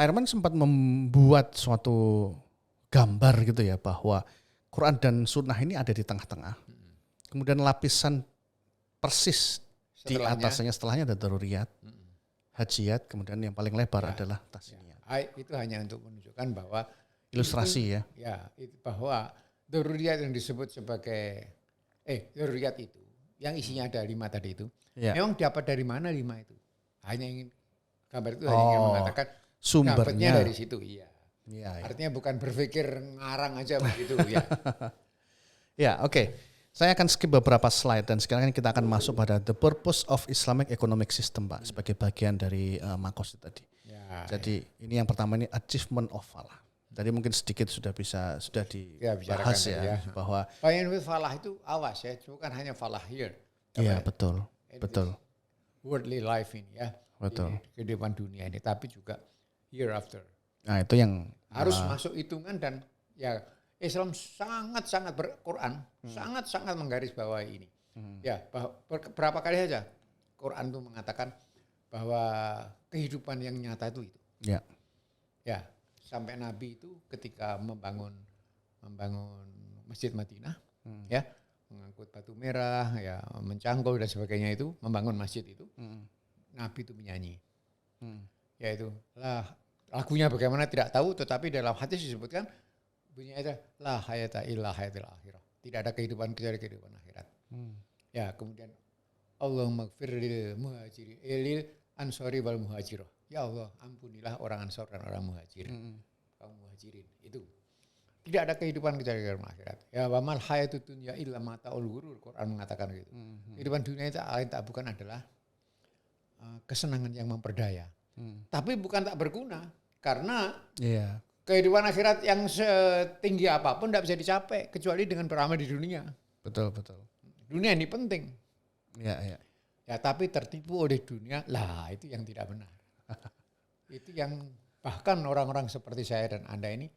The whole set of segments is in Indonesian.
Pak Herman sempat membuat suatu gambar gitu ya bahwa Quran dan Sunnah ini ada di tengah-tengah. Kemudian lapisan persis di atasnya setelahnya ada daruriyat, hajiyat, kemudian yang paling lebar adalah tasniyat. Itu hanya untuk menunjukkan bahwa ilustrasi itu, itu bahwa daruriyat yang disebut sebagai daruriyat itu yang isinya ada 5 tadi itu memang dapat dari mana 5 itu? Hanya ingin gambar itu hanya ingin mengatakan sumbernya dari situ. Artinya bukan berpikir ngarang aja begitu ya. Ya, oke. Saya akan skip beberapa slide dan sekarang kita akan masuk pada the purpose of Islamic economic system, Pak, sebagai bagian dari Makosid tadi. Jadi ini yang pertama ini achievement of falah. Tadi mungkin sedikit sudah dibahas ya bahwa falah itu awas ya, bukan hanya falah here. Iya, betul. Worldly life ini ya. Betul. Kehidupan dunia ini, tapi juga hereafter. Nah, itu yang harus masuk hitungan dan ya Islam sangat-sangat berquran, sangat-sangat menggarisbawahi ini. Ya, berapa kali saja Quran itu mengatakan bahwa kehidupan yang nyata itu. Ya. Ya, sampai Nabi itu ketika membangun Masjid Madinah, ya, mengangkut batu merah, ya, mencangkul dan sebagainya itu, membangun masjid itu. Nabi itu menyanyi. Yaitu lagunya bagaimana tidak tahu, tetapi dalam hadis disebutkan bunyinya itu la hayata illa hayatil akhirah. Tidak ada kehidupan kecuali kehidupan akhirat. Ya, kemudian Allahumma ighfir lil muhajirin lil ansori wal muhajirah. Ya Allah, ampunilah orang Ansor dan orang muhajirin. Kaum muhajirin itu. Tidak ada kehidupan kecuali kehidupan akhirat. Ya, wa mal hayatud dunya illa mata'ul ghurur. Quran mengatakan gitu. Kehidupan dunia itu bukan adalah kesenangan yang memperdaya. Tapi bukan tak berguna karena kehidupan akhirat yang setinggi apapun tidak bisa dicapai kecuali dengan beramal di dunia. Betul. Dunia ini penting. Ya, tapi tertipu oleh dunia, itu yang tidak benar. Itu yang bahkan orang-orang seperti saya dan Anda ini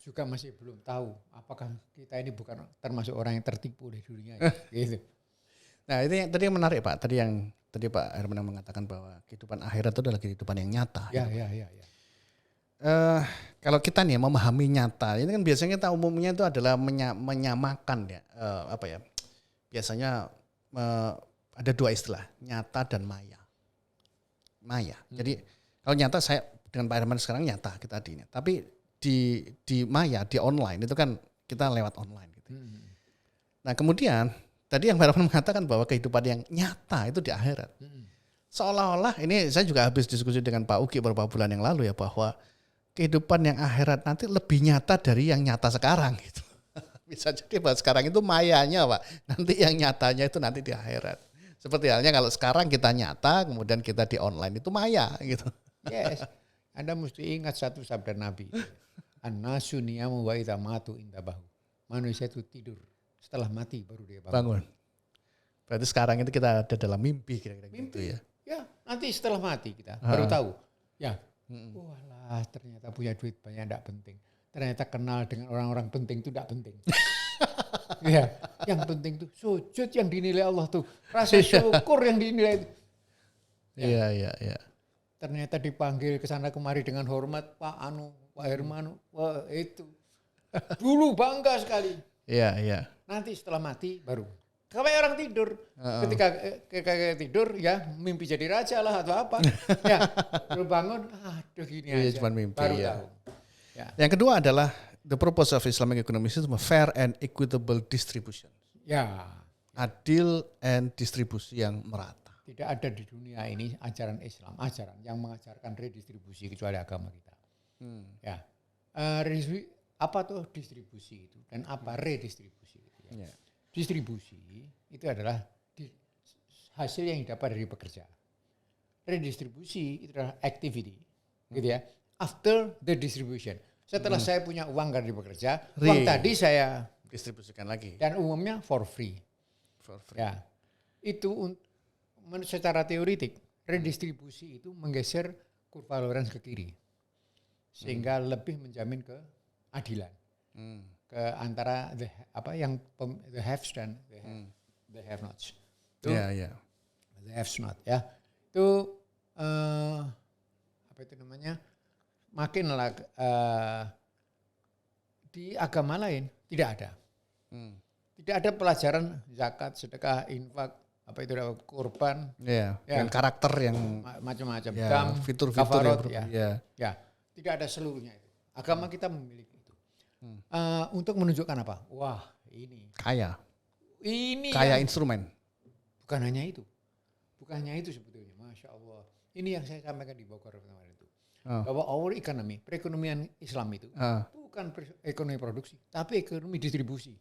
juga masih belum tahu apakah kita ini bukan termasuk orang yang tertipu oleh dunia. Gitu. Nah, itu yang tadi yang menarik, Pak. Tadi Pak Herman mengatakan bahwa kehidupan akhirat itu adalah kehidupan yang nyata. Ya. Kalau kita nih memahami nyata, ini kan biasanya kita umumnya itu adalah menyamakan ya, biasanya ada 2 istilah, nyata dan maya. Jadi kalau nyata saya dengan Pak Herman sekarang nyata kita tadinya, tapi di maya, di online itu kan kita lewat online gitu. Nah, kemudian tadi yang Pak Herman mengatakan bahwa kehidupan yang nyata itu di akhirat. Seolah-olah ini saya juga habis diskusi dengan Pak Uki beberapa bulan yang lalu ya, bahwa kehidupan yang akhirat nanti lebih nyata dari yang nyata sekarang gitu. Bisa jadi bahwa sekarang itu mayanya, Pak. Nanti yang nyatanya itu nanti di akhirat. Seperti halnya kalau sekarang kita nyata, kemudian kita di online itu maya gitu. Yes. Anda mesti ingat satu sabda Nabi. An-nasu niyamu wa idza matu indabahu. Manusia itu tidur, setelah mati baru dia bangun. Berarti sekarang itu kita ada dalam mimpi kira-kira gitu ya. Ya, nanti setelah mati kita baru tahu. Ya. Walah, ternyata punya duit banyak tidak penting. Ternyata kenal dengan orang-orang penting itu tidak penting. Ya, yang penting itu sujud yang dinilai Allah tuh, rasa syukur yang dinilai. Iya. Ternyata dipanggil ke sana kemari dengan hormat, Pak Herman, wah itu. Dulu bangga sekali. Iya. Nanti setelah mati baru. Kayak orang tidur. Ketika tidur ya mimpi jadi raja lah atau apa. Ya, baru bangun, aduh gini aja. Cuma mimpi, baru tahu. Ya. Yang kedua adalah the purpose of Islamic economic system, fair and equitable distribution. Ya. Adil and distribusi yang merata. Tidak ada di dunia ini ajaran Islam, ajaran yang mengajarkan redistribusi kecuali agama kita. Ya. Apa tuh distribusi itu dan apa redistribusi itu ya. Distribusi itu adalah hasil yang didapat dari pekerja. Redistribusi itu adalah activity, gitu ya. After the distribution, setelah saya punya uang dari bekerja, uang tadi saya distribusikan lagi. Dan umumnya for free. Ya, itu secara teoritik redistribusi itu menggeser kurva Lorenz ke kiri, sehingga lebih menjamin keadilan. Ke antara the haves dan the have nots. The haves not ya. Itu apa itu namanya? makinlah di agama lain tidak ada. Tidak ada pelajaran zakat, sedekah, infak, apa itu kurban, Ya, dengan karakter yang macam-macam, ya, fitur-fitur yang ya, tidak ada seluruhnya itu. Agama kita memiliki itu. Untuk menunjukkan apa? Wah, ini kaya yang, instrumen. bukan hanya itu sebetulnya, masya Allah. Ini yang saya sampaikan di Bogor kemarin itu, bahwa our economy, perekonomian Islam itu bukan ekonomi produksi, tapi ekonomi distribusi.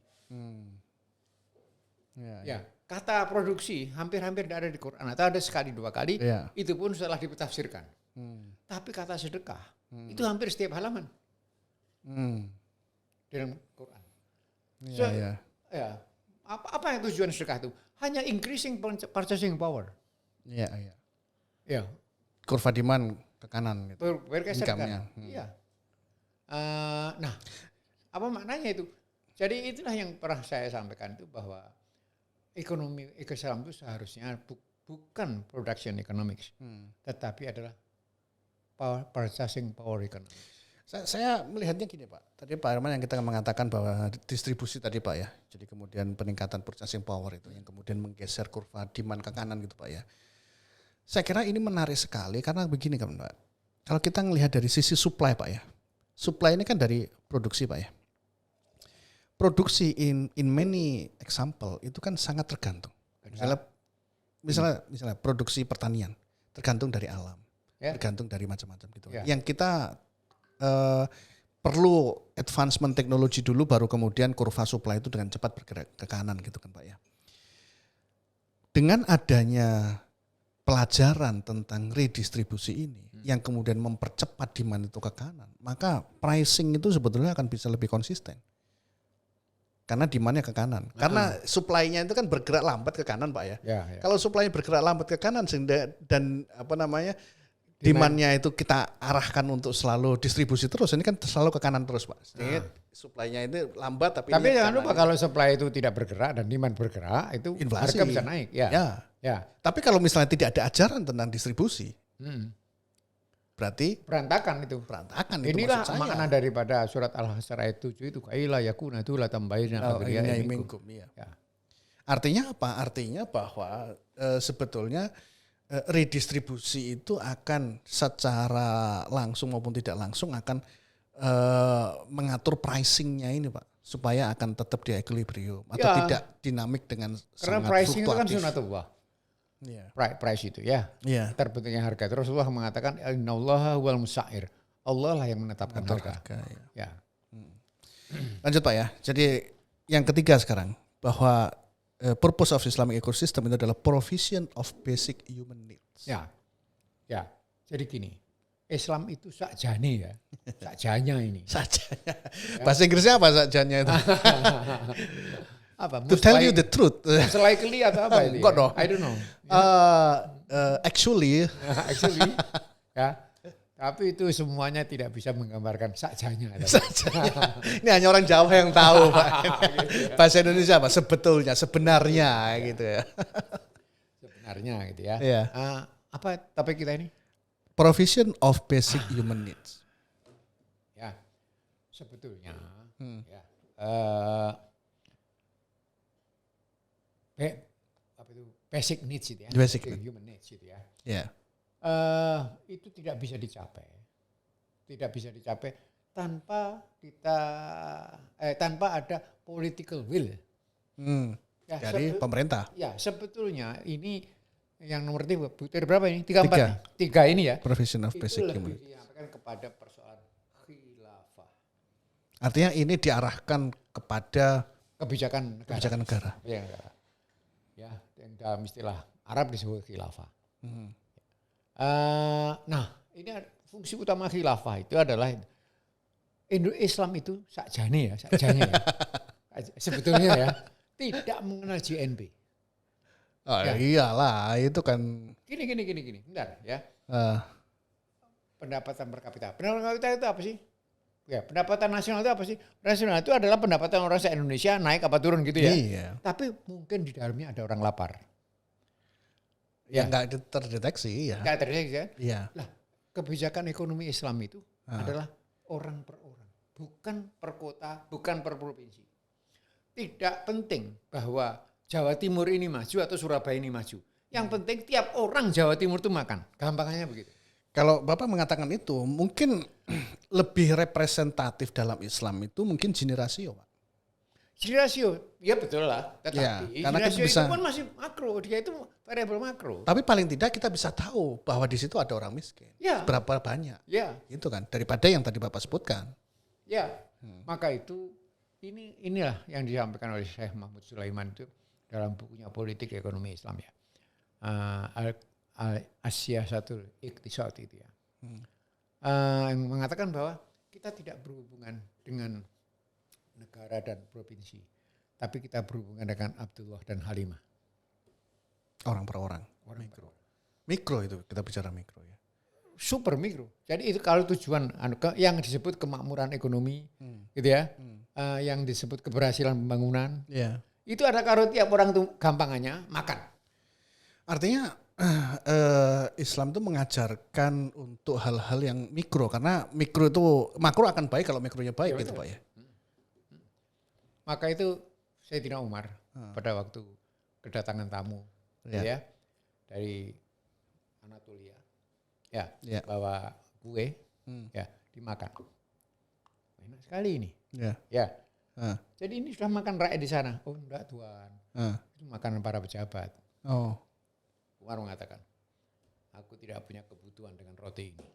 Ya, kata produksi hampir-hampir tidak ada di Quran, atau ada sekali dua kali, itu pun setelah ditafsirkan. Tapi kata sedekah itu hampir setiap halaman dalam Quran. Apa yang tujuan sedekah itu? Hanya increasing purchasing power. Ya. Kurva demand ke kanan. Gitu. Bergeser ke kanan. Iya. Nah, apa maknanya itu? Jadi itulah yang pernah saya sampaikan itu, bahwa ekonomi Islam itu seharusnya bukan production economics, tetapi adalah purchasing power economics. Saya melihatnya gini Pak, tadi Pak Herman yang kita mengatakan bahwa distribusi tadi Pak ya, jadi kemudian peningkatan purchasing power itu yang kemudian menggeser kurva demand ke kanan gitu Pak ya. Saya kira ini menarik sekali karena begini kan Pak, kalau kita melihat dari sisi supply Pak ya, supply ini kan dari produksi Pak ya. Produksi in many example itu kan sangat tergantung. Misalnya produksi pertanian tergantung dari alam, tergantung dari macam-macam gitu. Yang kita perlu advancement teknologi dulu, baru kemudian kurva supply itu dengan cepat bergerak ke kanan gitu kan Pak ya. Dengan adanya pelajaran tentang redistribusi ini yang kemudian mempercepat demand itu ke kanan, maka pricing itu sebetulnya akan bisa lebih konsisten. Karena demandnya ke kanan. Karena supply-nya itu kan bergerak lambat ke kanan Pak ya. Kalau supply-nya bergerak lambat ke kanan dan demand-nya itu kita arahkan untuk selalu distribusi terus, ini kan selalu ke kanan terus Pak. Jadi supply-nya itu lambat tapi jangan lupa kalau supply itu tidak bergerak dan demand bergerak, itu inflasi harga bisa naik. Ya. Tapi kalau misalnya tidak ada ajaran tentang distribusi, berarti berantakan itu. Inilah makna daripada surat Al-Hasyr ayat 7 itu, kaila yakuna tu la tambayna minkum. Artinya apa? Artinya bahwa sebetulnya redistribusi itu akan secara langsung maupun tidak langsung akan mengatur pricing-nya ini Pak, supaya akan tetap di equilibrium atau tidak dinamik dengan karena sangat pricing fluktuatif. itu kan sunatullah. Price itu terbentuknya harga. Terus Rasulullah mengatakan innallaha huwal musa'ir. Allah lah yang menetapkan harga. Lanjut Pak ya. Jadi yang ketiga sekarang, bahwa purpose of Islamic ecosystem itu adalah provision of basic human needs. Ya. Jadi gini, Islam itu sakjane ya. Sakjanya ini. Sakjanya. Bahasa Inggrisnya apa sakjanya itu? Apa? To tell you the truth. Likely atau apa itu? Enggak dong. I don't know. Actually, ya. Tapi itu semuanya tidak bisa menggambarkan sakjanya. Ini hanya orang Jawa yang tahu Pak. Bahasa Indonesia apa? Sebenarnya gitu ya. Sebenarnya gitu ya. Apa topik kita ini? Provision of basic human needs. Ya, sebetulnya basic needs itu ya. Basic human needs itu ya. Itu tidak bisa dicapai. Tidak bisa dicapai tanpa tanpa ada political will. Dari pemerintah. Ya, sebetulnya ini yang nomor 3 berapa ini? 34. 3 ini ya. Provision of basic human needs. Itu diarahkan kepada persoalan khilafah. Artinya ini diarahkan kepada kebijakan negara. Ya, yang dalam istilah Arab disebut khilafah. Nah, ini fungsi utama khilafah itu adalah Islam itu sakjane ya. Sebetulnya ya, tidak mengenal GNB. Iyalah, itu kan gini. Bentar ya. Pendapatan per kapita. Pendapatan per kapita itu apa sih? Ya, pendapatan nasional itu apa sih? Nasional itu adalah pendapatan orang se-Indonesia naik apa turun gitu ya. Iya. Tapi mungkin di dalamnya ada orang lapar. Ya nggak terdeteksi ya. Nggak terdeteksi ya. Iya. Lah, kebijakan ekonomi Islam itu adalah orang per orang, bukan per kota, bukan per provinsi. Tidak penting bahwa Jawa Timur ini maju atau Surabaya ini maju. Yang penting tiap orang Jawa Timur itu makan. Gampangnya begitu. Kalau Bapak mengatakan itu, mungkin lebih representatif dalam Islam itu mungkin gini rasio, Pak. Gini rasio, ya betul lah. Tetapi karena gini rasio bisa, itu kan masih makro, dia itu variabel makro. Tapi paling tidak kita bisa tahu bahwa di situ ada orang miskin. Ya. Berapa banyak. Ya. Itu kan, daripada yang tadi Bapak sebutkan. Ya, maka itu inilah yang disampaikan oleh Syekh Mahmud Sulaiman itu dalam bukunya Politik Ekonomi Islam ya. As-Siyasatul Iqtisad itu ya. Yang mengatakan bahwa kita tidak berhubungan dengan negara dan provinsi, tapi kita berhubungan dengan Abdullah dan Halimah. Orang per orang. Mikro. Mikro itu kita bicara mikro ya. Super mikro. Jadi itu kalau tujuan yang disebut kemakmuran ekonomi, gitu ya, yang disebut keberhasilan pembangunan, itu ada kalau tiap orang tuh gampangannya makan. Artinya Islam itu mengajarkan untuk hal-hal yang mikro, karena mikro itu makro akan baik kalau mikronya baik gitu Pak ya. Maka itu Sayyidina Umar pada waktu kedatangan tamu ya dari Anatolia bawa kue ya dimakan. Enak sekali ini. Jadi ini sudah makan rakyat di sana. Oh enggak Tuhan. Itu makanan para pejabat. Umar mengatakan, aku tidak punya kebutuhan dengan roti ini.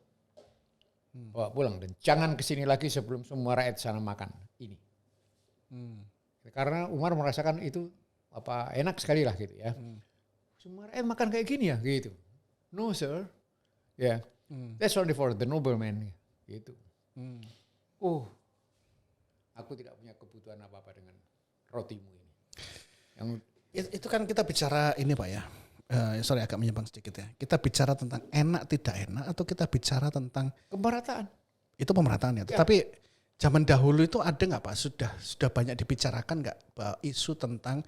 Bawa pulang dan jangan kesini lagi sebelum semua rakyat sana makan ini. Karena Umar merasakan itu enak sekali lah gitu ya. Semua rakyat makan kayak gini ya gitu. No sir, that's only for the nobleman gitu. Aku tidak punya kebutuhan apa-apa dengan rotimu ini. Itu kan kita bicara ini Pak ya. Sorry agak menyimpang sedikit ya. Kita bicara tentang enak tidak enak atau kita bicara tentang pemerataan. Itu pemerataan ya. Tapi zaman dahulu itu ada nggak Pak? Sudah banyak dibicarakan nggak isu tentang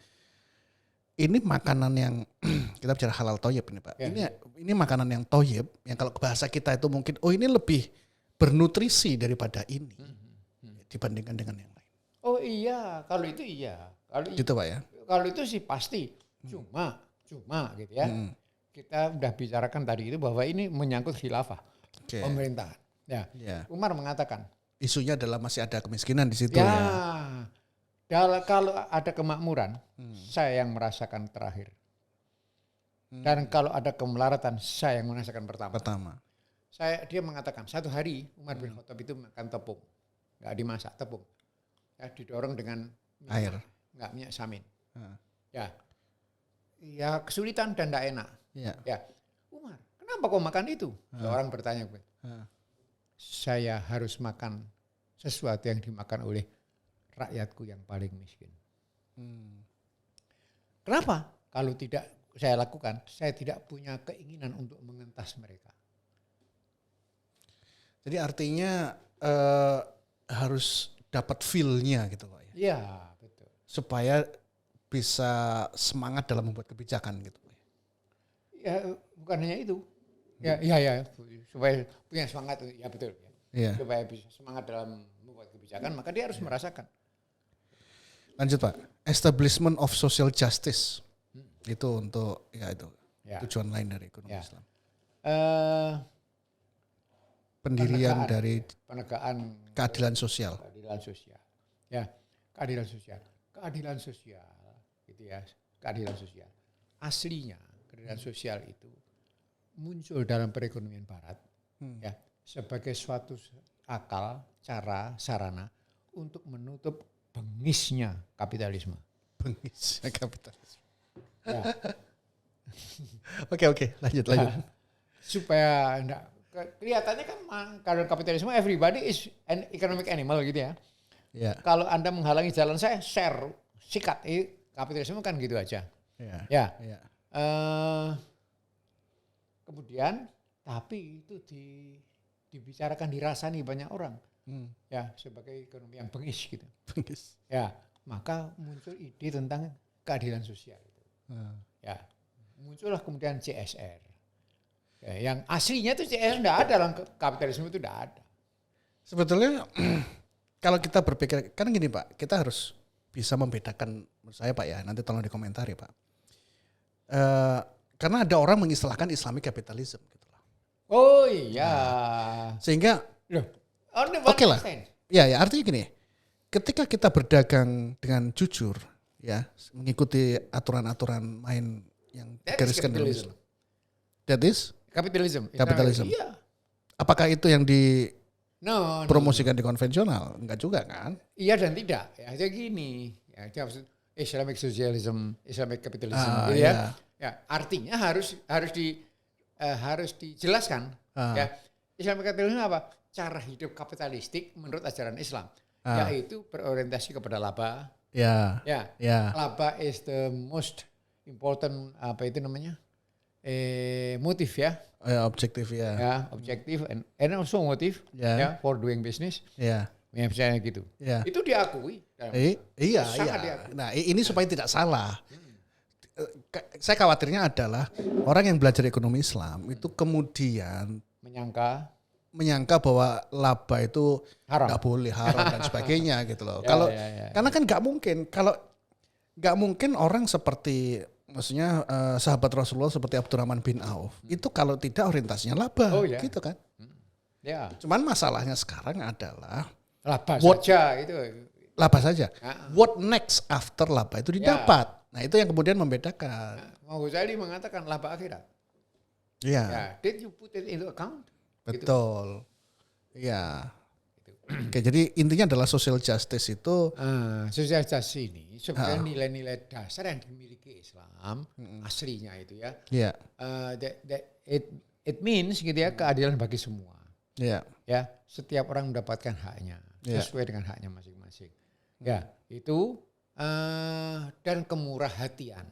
ini makanan yang kita bicara halal toyib ini Pak. Ini makanan yang toyib yang kalau bahasa kita itu mungkin ini lebih bernutrisi daripada ini dibandingkan dengan yang lain. Oh iya, kalau itu iya. Kalau gitu Pak ya. Kalau itu sih pasti. Cuma gitu ya. Kita udah bicarakan tadi itu bahwa ini menyangkut khilafah pemerintahan. Umar mengatakan isunya adalah masih ada kemiskinan di situ ya. Kalau ada kemakmuran, saya yang merasakan terakhir. Dan kalau ada kemelaratan, saya yang merasakan pertama. Dia mengatakan satu hari Umar bin Khattab itu makan tepung, nggak dimasak tepung, didorong dengan air, nggak minyak samin. Ya kesulitan dan tidak enak. Umar, kenapa kau makan itu? Orang bertanya, saya harus makan sesuatu yang dimakan oleh rakyatku yang paling miskin. Kenapa? Kalau tidak saya lakukan, saya tidak punya keinginan untuk mengentas mereka. Jadi artinya harus dapat feel-nya gitu Pak ya. Iya, betul. Supaya bisa semangat dalam membuat kebijakan gitu. Ya bukan hanya itu. Ya, supaya punya semangat, ya betul. Supaya bisa semangat dalam membuat kebijakan, maka dia harus merasakan. Lanjut Pak, establishment of social justice itu untuk itu tujuan lain dari ekonomi Islam. Pendirian dari penegakan keadilan sosial. Keadilan sosial. Gitu ya, keadilan sosial. Aslinya keadilan sosial itu muncul dalam perekonomian Barat sebagai suatu akal, cara, sarana untuk menutup bengisnya kapitalisme. Bengisnya kapitalisme. Oke, lanjut. Supaya kelihatannya kan kalau kapitalisme everybody is an economic animal gitu ya. Kalau Anda menghalangi jalan saya, share, sikat. Kapitalisme kan gitu aja. Kemudian, tapi itu dibicarakan, dirasani banyak orang. Sebagai ekonomi yang bengis gitu. Maka muncul ide tentang keadilan sosial. Muncullah kemudian CSR. Yang aslinya itu CSR tidak ada dalam kapitalisme, itu tidak ada. Sebetulnya kalau kita berpikir kan gini Pak, kita harus bisa membedakan menurut saya Pak ya. Nanti tolong dikomentari Pak. Karena ada orang mengistilahkan Islamic capitalism gitu loh. Oh iya. Sehingga Loh, only oke lah. 1%. Ya artinya gini. Ketika kita berdagang dengan jujur ya, mengikuti aturan-aturan main yang That is digariskan dalam capitalism. Islam. That is Kapitalism. Kapitalism. Iya. apakah itu yang No. dipromosikan di konvensional? Enggak juga kan? Iya dan tidak. Ya, jadi gini. Ya, itu maksud Islamic socialism, Islamic capitalism, gitu iya. ya. Ya, artinya harus dijelaskan. Ya, Islamic capitalism apa? Cara hidup kapitalistik menurut ajaran Islam, yaitu berorientasi kepada laba. Ya. Ya, Ya. laba is the most important apa itu namanya? Motif ya. Objektif ya. Ya, objektif and also motif ya for doing business. Ya. Ya, misalnya gitu. Ya. Itu diakui. Iya. Sangat diakui. Nah, ini supaya tidak salah. Saya khawatirnya adalah orang yang belajar ekonomi Islam itu kemudian menyangka bahwa laba itu haram. nggak boleh, haram dan sebagainya gitu loh. Ya. Karena kan nggak mungkin orang seperti maksudnya sahabat Rasulullah seperti Abdurrahman bin Auf itu kalau tidak orientasinya laba, gitu kan? Ya. Cuman masalahnya sekarang adalah laba saja itu. Laba saja. What next after laba itu didapat? Nah itu yang kemudian membedakan. Mau Ghazali mengatakan laba akhirat. Iya. Ya, did you put it into account? Betul. Iya. Oke, jadi intinya adalah social justice itu. Social justice ini sebenarnya nilai-nilai dasar yang dimiliki Islam aslinya itu ya. Iya. It means gitu ya keadilan bagi semua. Iya. Ya, setiap orang mendapatkan haknya sesuai dengan haknya masing-masing. Ya, itu dan kemurahhatian.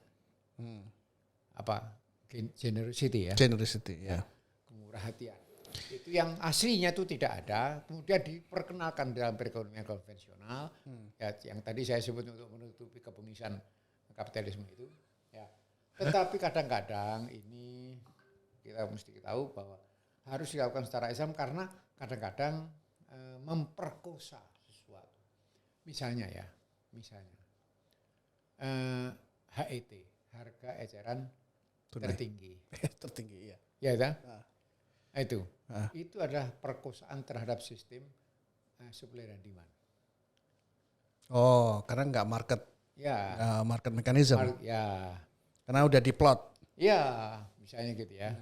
Apa? Generosity ya. Generosity ya. Kemurahhatian. Itu yang aslinya itu tidak ada, kemudian diperkenalkan dalam perekonomian konvensional, ya, yang tadi saya sebut untuk menutupi kepemisahan kapitalisme itu. Ya. Tetapi kadang-kadang ini kita mesti tahu bahwa harus dilakukan secara Islam karena kadang-kadang memperkosa sesuatu. Misalnya HET, harga eceran tertinggi. Tertinggi ya. Ya kan? Itu adalah perkosaan terhadap sistem supply dan demand. Oh, karena nggak market mechanism. Karena udah diplot. Ya, misalnya gitu ya.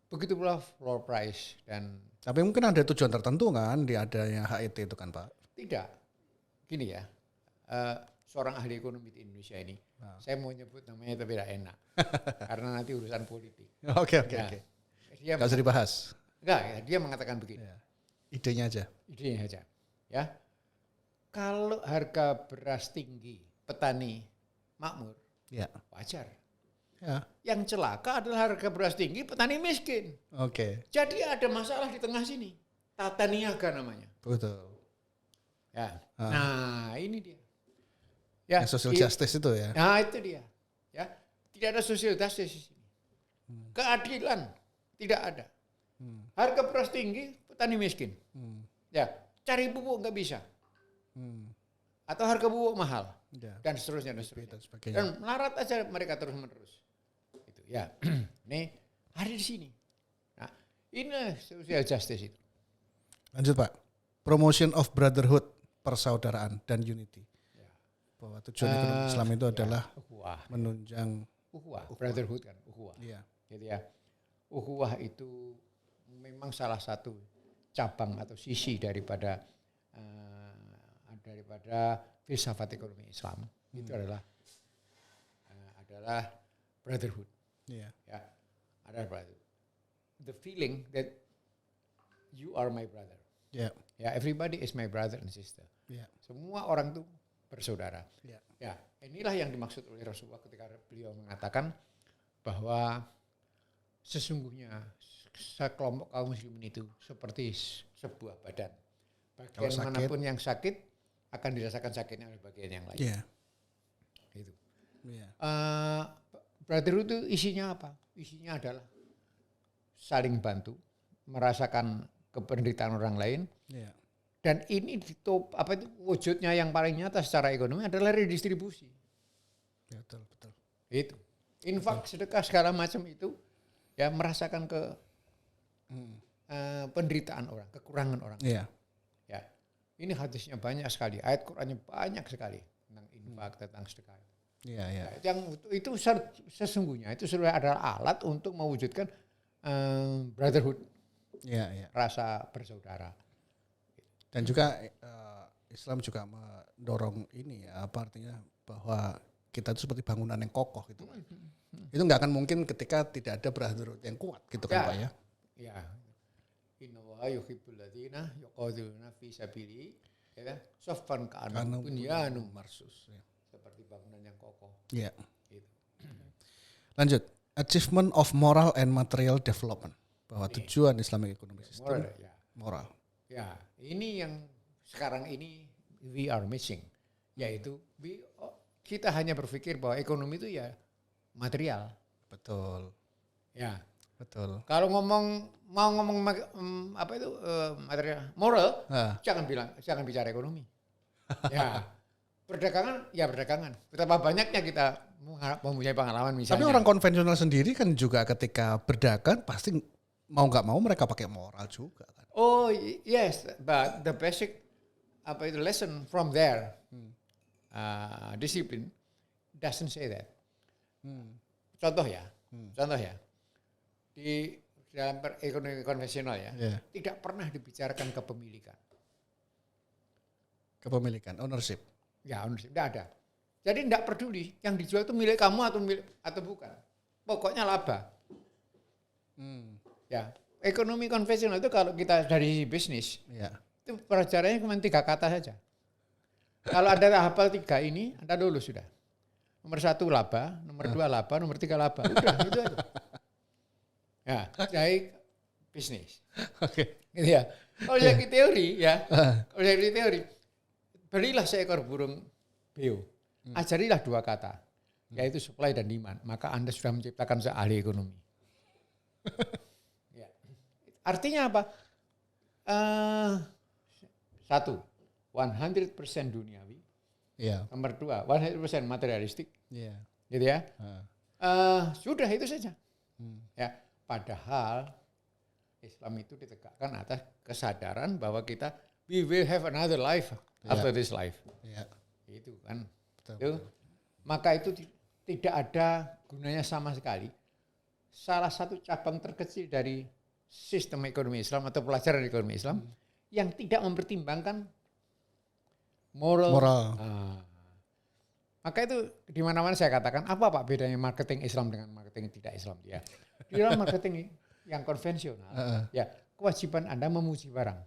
Begitu pula floor price dan. Tapi mungkin ada tujuan tertentu kan di adanya HET itu kan Pak? Tidak. Gini ya, seorang ahli ekonomi di Indonesia ini, saya mau nyebut namanya tapi tidak enak. Karena nanti urusan politik. Oke. Nggak usah dibahas. Enggak, ya, dia mengatakan begini. Ya. Idenya aja. Ya. Kalau harga beras tinggi, petani makmur, wajar. Ya. Yang celaka adalah harga beras tinggi, petani miskin. Oke. Jadi ada masalah di tengah sini. Tata niaga namanya. Betul. Ya. Nah, ini dia. Ya, social justice itu ya. Nah, itu dia. Ya. Tidak ada social justice di sini. Keadilan tidak ada. Harga beras tinggi, petani miskin. Ya, cari pupuk nggak bisa. Atau harga pupuk mahal. Dan seterusnya. Dan melarat aja mereka terus-menerus. Itu ya. Ini ada di sini. Nah, ini social justice itu. Lanjut Pak. Promotion of brotherhood, persaudaraan dan unity. Bahwa tujuan ekonomi Islam itu adalah menunjang brotherhood kan, ukhuwah. Iya. Gitu ya. Ukhuwah itu memang salah satu cabang atau sisi daripada filsafat ekonomi Islam. Itu adalah brotherhood. Yeah. Ya, adalah brotherhood. The feeling that you are my brother. Yeah. Ya, everybody is my brother and sister. Yeah. Semua orang tuh bersaudara. Yeah. Ya, inilah yang dimaksud oleh Rasulullah ketika beliau mengatakan bahwa sesungguhnya sekelompok kaum muslimin itu seperti sebuah badan. Bagian manapun yang sakit akan dirasakan sakitnya oleh bagian yang lain. Yeah. Gitu. Yeah. Brotherhood itu isinya apa? Isinya adalah saling bantu, merasakan penderitaan orang lain. Iya. Dan ini wujudnya yang paling nyata secara ekonomi adalah redistribusi. Betul, betul. Itu. Infak, sedekah segala macam itu ya merasakan penderitaan orang, kekurangan orang. Iya. Ya. Ini hadisnya banyak sekali, ayat Qur'annya banyak sekali tentang infak, tentang sedekah. Iya, iya. Ya, itu sesungguhnya itu sudah adalah alat untuk mewujudkan brotherhood, Iya, iya. rasa bersaudara. Dan juga Islam juga mendorong ini ya, apa artinya bahwa kita itu seperti bangunan yang kokoh gitu Pak. Itu nggak akan mungkin ketika tidak ada brotherhood yang kuat gitu kan Pak ya. Ya. Innallaha yuhibbul ladzina yuqatiluna fi sabili ya kan? Saffan ka'annahum bunyanun marsus. Ya. Seperti bangunan yang kokoh. Iya. Gitu. Lanjut, achievement of moral and material development. Bahwa tujuan Islamic Economic System moral. Ya, ini yang sekarang ini we are missing, yaitu kita hanya berpikir bahwa ekonomi itu ya material. Betul. Ya. Betul. Kalau mau ngomong material moral, jangan bicara ekonomi. Ya. Perdagangan. Betapa banyaknya kita mempunyai pengalaman misalnya. Tapi orang konvensional sendiri kan juga ketika berdagang pasti mau nggak mau mereka pakai moral juga kan. Oh yes, but the basic lesson from there, discipline doesn't say that. Contoh ya, di dalam ekonomi konvensional ya, tidak pernah dibicarakan kepemilikan. Kepemilikan, ownership. Ya, ownership tidak ada. Jadi tidak peduli yang dijual itu milik kamu atau bukan. Pokoknya laba. Ya. Ekonomi konvensional itu kalau kita dari bisnis, itu pelajarannya cuma 3 kata saja. Kalau Anda hafal 3 ini, Anda lulus sudah. Nomor 1 laba, nomor 2 laba, nomor 3 laba. Udah, itu aja. Ya, jadi bisnis. Oke. Gitu ya. Kalau dari teori ya, belilah seekor burung beo. Ajarilah 2 kata, yaitu supply dan demand. Maka Anda sudah menciptakan seahli ekonomi. Artinya apa? 1, 100% duniawi. Nomor 2, 100% materialistik. Gitu ya. Sudah itu saja. Ya, padahal Islam itu ditegakkan atas kesadaran bahwa we will have another life after this life. Itu kan. Betul. Maka itu tidak ada gunanya sama sekali. Salah satu cabang terkecil dari sistem ekonomi Islam atau pelajaran ekonomi Islam yang tidak mempertimbangkan moral. Maka itu di mana-mana saya katakan apa Pak bedanya marketing Islam dengan marketing tidak Islam ya. Di dalam marketing yang konvensional ya kewajiban Anda memuji barang.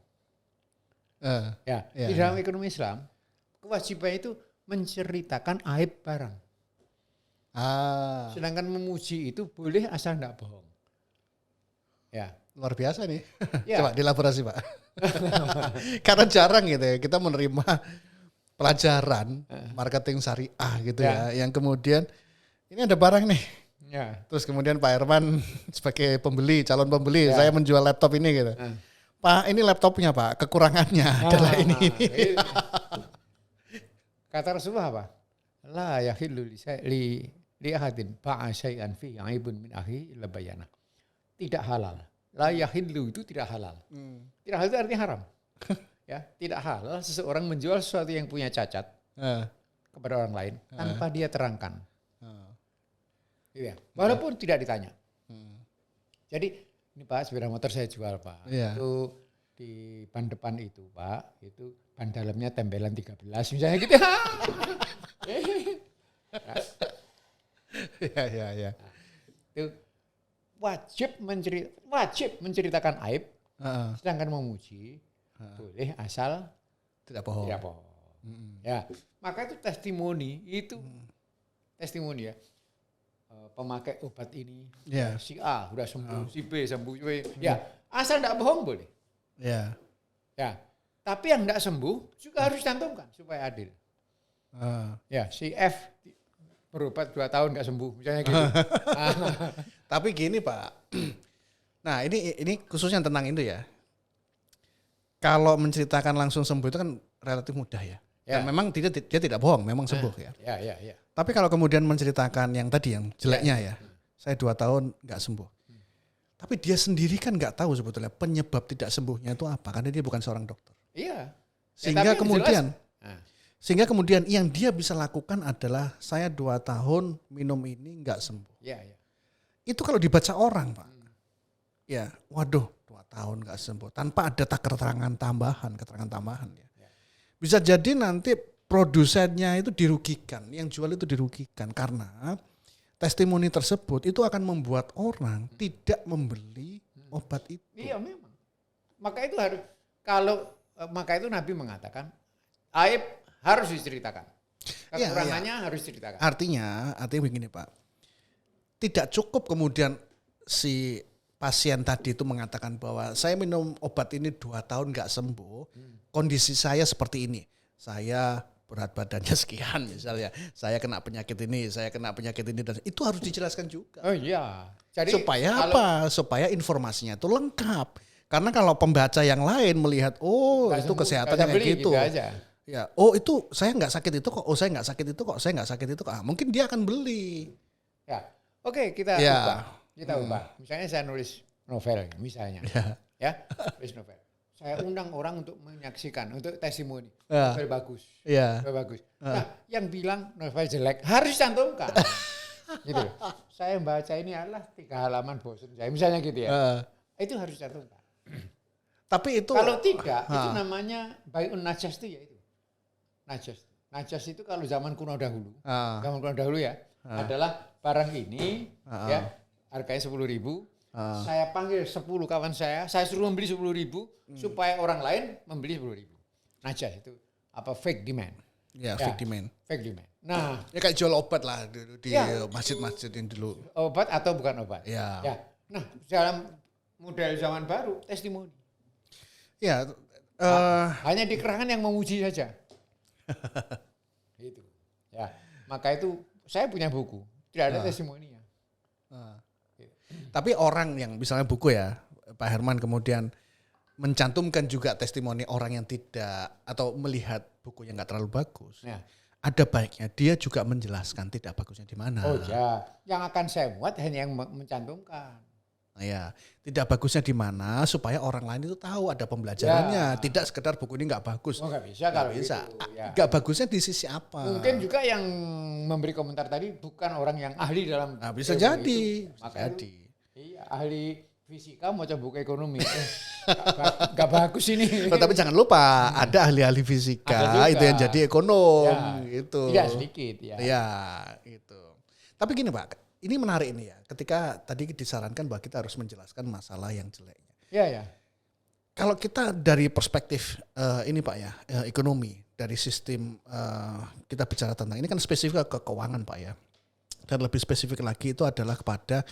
Di dalam ekonomi Islam kewajiban itu menceritakan aib barang. Sedangkan memuji itu boleh asal tidak bohong. Ya. Luar biasa nih. Coba dielaborasi Pak. Karena jarang gitu ya kita menerima pelajaran marketing syariah gitu ya. Yang kemudian ini ada barang nih. Terus kemudian Pak Herman sebagai calon pembeli, saya menjual laptop ini gitu. Pak ini laptopnya Pak, kekurangannya adalah ini. Kata Rasulullah apa? La yahillu li ahadin ba'a syai'an fi aibun min akhi illa bayana. Tidak halal. La yahillu itu tidak halal. Tidak halal itu artinya haram. Ya, tidak halal seseorang menjual sesuatu yang punya cacat kepada orang lain tanpa dia terangkan. Gitu ya. Walaupun tidak ditanya. Jadi ini Pak sepeda motor saya jual Pak. Itu di ban depan itu Pak, itu ban dalamnya tempelan 13 misalnya gitu. Ya. Itu wajib menceritakan aib, sedangkan memuji boleh asal tidak bohong. Ya, maka itu testimoni testimoni ya. Pemakai obat ini, si A sudah sembuh, si B sembuh, ya asal tidak bohong boleh. Ya, tapi yang tidak sembuh juga harus cantumkan supaya adil. Ya, si F berobat 2 tahun nggak sembuh, misalnya gitu. Tapi gini Pak, nah ini khususnya tentang itu ya. Kalau menceritakan langsung sembuh itu kan relatif mudah ya. Dan memang dia tidak bohong, memang sembuh ya. Ya. Tapi kalau kemudian menceritakan yang tadi yang jeleknya ya, saya 2 tahun nggak sembuh. Tapi dia sendiri kan nggak tahu sebetulnya penyebab tidak sembuhnya itu apa, karena dia bukan seorang dokter. Iya. Sehingga tapi kemudian yang dia bisa lakukan adalah saya 2 tahun minum ini nggak sembuh. Iya. Itu kalau dibaca orang, Pak. Ya, waduh, 2 tahun nggak sembuh tanpa ada keterangan tambahan ya. Bisa jadi nanti produsennya itu dirugikan, yang jual itu dirugikan karena testimoni tersebut itu akan membuat orang tidak membeli obat itu. Iya memang. Maka itu Nabi mengatakan aib harus diceritakan. Kekurangannya harus diceritakan. Artinya begini Pak. Tidak cukup kemudian si pasien tadi itu mengatakan bahwa saya minum obat ini 2 tahun nggak sembuh, kondisi saya seperti ini. Saya berat badannya sekian misalnya, saya kena penyakit ini, dan itu harus dijelaskan juga. Oh iya. Jadi supaya apa? Supaya informasinya itu lengkap. Karena kalau pembaca yang lain melihat, itu kesehatannya kayak gitu. Aja. Ya, itu saya nggak sakit itu kok, saya nggak sakit itu kok. Mungkin dia akan beli. Ya, oke kita ubah. Misalnya saya nulis novel, misalnya, nulis novel. Saya undang orang untuk menyaksikan, untuk testimoni. Novel bagus. Novel bagus. Nah, yang bilang novel jelek harus cantumkan. Gitu. Saya baca ini adalah 3 halaman bosan saya, misalnya gitu ya. Itu harus cantumkan. Tapi itu kalau tidak, itu namanya bai'un najas itu ya itu. Najas itu kalau zaman kuno dahulu, adalah barang ini ya harganya 10.000. Saya panggil 10 kawan saya suruh membeli 10.000 supaya orang lain membeli 10.000. Najas itu apa fake demand. Fake demand. Nah, ya kayak jual obat lah di masjid-masjid yang dulu. Obat atau bukan obat. Ya. Nah, dalam model zaman baru testimoni. Ya, hanya dikerahkan yang memuji saja. Itu. Ya, maka itu saya punya buku, tidak ada testimoninya. Tapi orang yang misalnya buku ya, Pak Herman kemudian mencantumkan juga testimoni orang yang tidak atau melihat buku yang nggak terlalu bagus. Ya. Ada baiknya dia juga menjelaskan tidak bagusnya di mana. Oh ya, yang akan saya buat hanya yang mencantumkan. Ya, tidak bagusnya di mana supaya orang lain itu tahu ada pembelajarannya. Tidak sekedar buku ini nggak bagus. Bisa kalau bisa. Nggak bagusnya di sisi apa? Mungkin juga yang memberi komentar tadi bukan orang yang ahli dalam. Nah, bisa jadi. Iya, ahli fisika mau coba buku ekonomi. Nggak bagus ini. Tapi jangan lupa ada ahli-ahli fisika itu yang jadi ekonom. Gitu. Tidak sedikit ya. Ya, itu. Tapi gini Pak. Ini menarik ini ya, ketika tadi disarankan bahwa kita harus menjelaskan masalah yang jeleknya. Iya. Kalau kita dari perspektif ini Pak ya, ekonomi, dari sistem kita bicara tentang, ini kan spesifik ke keuangan Pak ya. Dan lebih spesifik lagi itu adalah kepada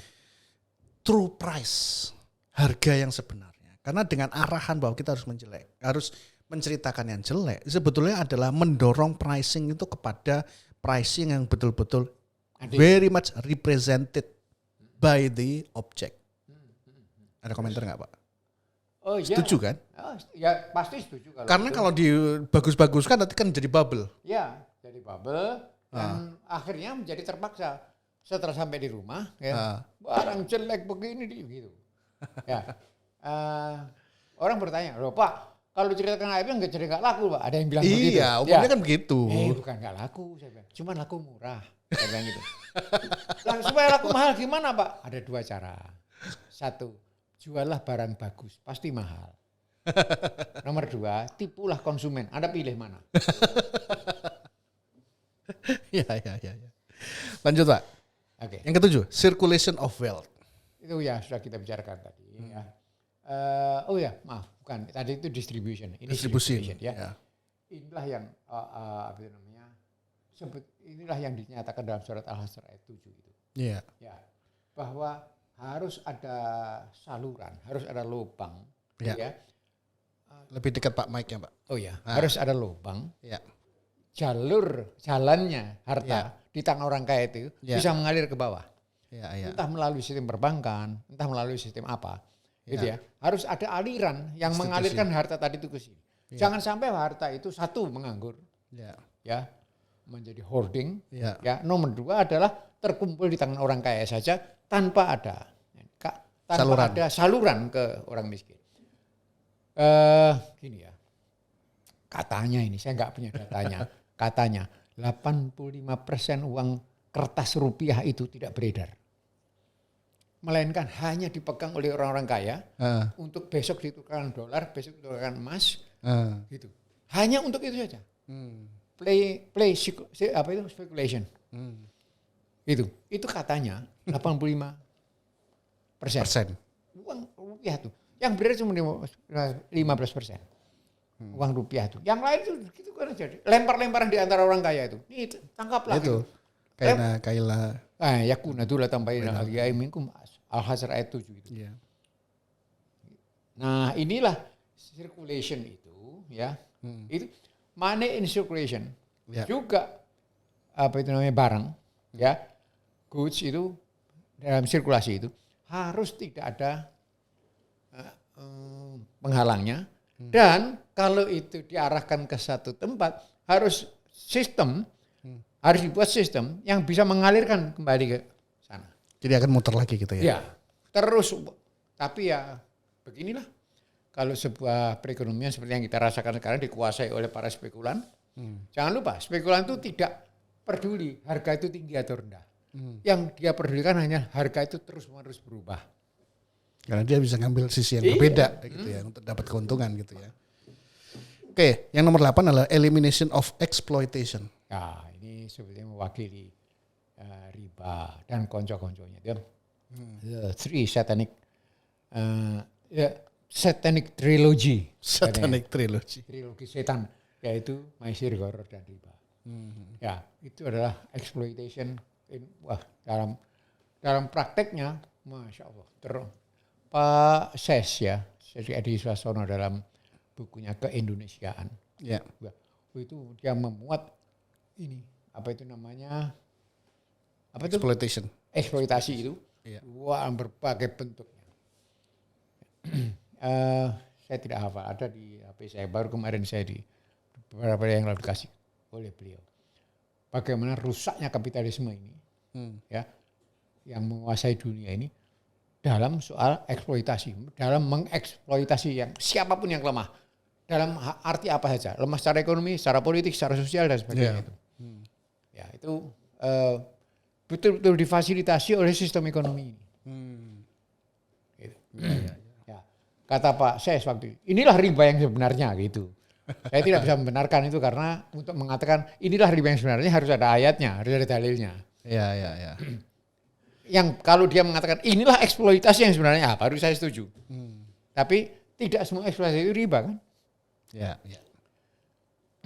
true price, harga yang sebenarnya. Karena dengan arahan bahwa kita harus menceritakan yang jelek, sebetulnya adalah mendorong pricing itu kepada pricing yang betul-betul very much represented by the object. Ada komentar nggak Pak? Oh iya. Setuju kan? Oh, ya pasti setuju. Karena kalau dibagus-baguskan nanti kan jadi bubble. Ya, jadi bubble dan akhirnya menjadi terpaksa. Setelah sampai di rumah, barang jelek begini gitu. Ya, orang bertanya, loh Pak, kalau ceritakan aibnya nggak laku Pak. Ada yang bilang begitu. Iya, umumnya kan begitu. Bukan nggak laku, saya bilang. Cuma laku murah. Saya bilang gitu. Supaya laku mahal gimana Pak? Ada 2 cara. 1, jualah barang bagus, pasti mahal. Nomor 2, tipulah konsumen. Anda pilih mana? Ya. Lanjut Pak. Oke. Yang ke-7, circulation of wealth. Itu ya sudah kita bicarakan tadi. Ya. Maaf, bukan. Tadi itu distribution. Ini distribution ya. Inilah yang apa itu namanya? Inilah yang dinyatakan dalam surat Al-Hasr ayat 7 itu. Iya. Ya. Bahwa harus ada saluran, harus ada lubang. Ya. Lebih dekat Pak mic-nya Pak. Oh ya, harus ada lubang. Ya. Jalannya harta di tangan orang kaya itu bisa mengalir ke bawah. Ya. Entah melalui sistem perbankan, entah melalui sistem apa. Gitu ya. Harus ada aliran yang Institusi. mengalirkan harta tadi itu ke sini. Jangan sampai harta itu satu menganggur, ya, menjadi hoarding. Ya, nomor dua adalah terkumpul di tangan orang kaya saja tanpa ada saluran ke orang miskin. Gini ya, katanya ini saya nggak punya datanya, katanya 85% uang kertas rupiah itu tidak beredar, melainkan hanya dipegang oleh orang-orang kaya untuk besok ditukarkan dolar, besok ditukarkan emas, gitu. Hanya untuk itu saja. Speculation. Itu katanya 85% uang rupiah tuh. Yang beredar cuma 15%. Uang rupiah itu. Yang lain itu gitu kan aja. Lempar-lemparan di antara orang kaya itu. Nih tangkaplah itu. gitu. Kaila. Yakuna dulu tambahin al-ghayai minkum al-hasr ayat 7 gitu. Iya. Nah, inilah circulation itu ya. Itu money in circulation. Juga apa itu namanya barang ya. Goods itu dalam sirkulasi itu harus tidak ada penghalangnya, dan kalau itu diarahkan ke satu tempat harus dibuat sistem yang bisa mengalirkan kembali ke sana. Jadi akan muter lagi gitu ya. Ya, terus, tapi ya beginilah kalau sebuah perekonomian seperti yang kita rasakan sekarang dikuasai oleh para spekulan. Jangan lupa spekulan itu tidak peduli harga itu tinggi atau rendah. Yang dia pedulikan hanya harga itu terus-menerus berubah. Karena dia bisa ngambil sisi yang berbeda gitu ya untuk dapat keuntungan gitu ya. Oke, yang nomor 8 adalah elimination of exploitation. Nah, ini sebetulnya mewakili riba dan konco-konconya. Three satanic trilogy. Satanic trilogy. Trilogi setan, yaitu maisir, gharar, dan riba. Ya, itu adalah exploitation. Dalam prakteknya, Masya Allah, Pak Ses ya, jadi Edi Swasono dalam bukunya Keindonesiaan, itu dia memuat ini apa itu namanya eksploitasi itu, berbagai bentuknya. Saya tidak hafal, ada di HP saya baru kemarin saya di beberapa yang lalu dikasih oleh beliau. Bagaimana rusaknya kapitalisme ini, ya, yang menguasai dunia ini. Dalam soal eksploitasi, dalam mengeksploitasi yang siapapun yang lemah, dalam arti apa saja, lemah secara ekonomi, secara politik, secara sosial dan sebagainya itu. Ya itu betul-betul difasilitasi oleh sistem ekonomi ini. Gitu. Ya. Kata Pak Ses waktu itu, inilah riba yang sebenarnya gitu. Saya tidak bisa membenarkan itu karena untuk mengatakan inilah riba yang sebenarnya harus ada ayatnya, harus ada dalilnya. Ya. Yang kalau dia mengatakan inilah eksploitasi yang sebenarnya, baru saya setuju. Tapi tidak semua eksploitasi itu riba kan? Ya.